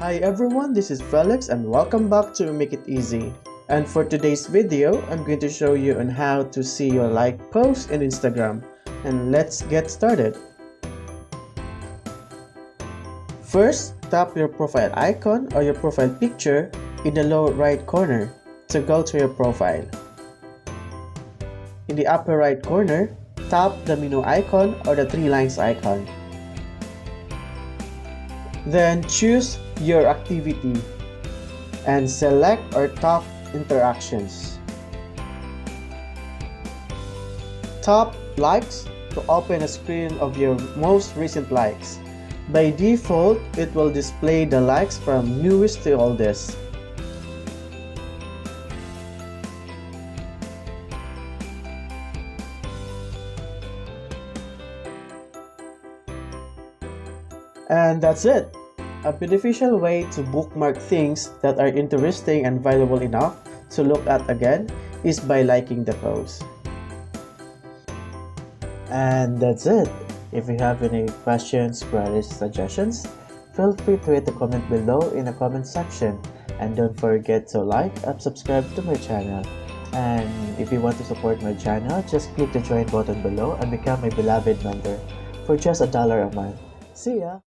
Hi everyone, this is Felix and welcome back to Make It Easy. And for today's video, I'm going to show you on how to see your like post in Instagram. And let's get started. First, tap your profile icon or your profile picture in the lower right corner to go to your profile. In the upper right corner, tap the menu icon or the three lines icon. Then choose your activity and select or tap interactions. Tap likes to open a screen of your most recent likes. By default, it will display the likes from newest to oldest. And that's it! A beneficial way to bookmark things that are interesting and valuable enough to look at again is by liking the post. And that's it! If you have any questions, queries, suggestions, feel free to hit the comment below in the comment section. And don't forget to like and subscribe to my channel. And if you want to support my channel, just click the join button below and become my beloved member for just $1 a month. See ya!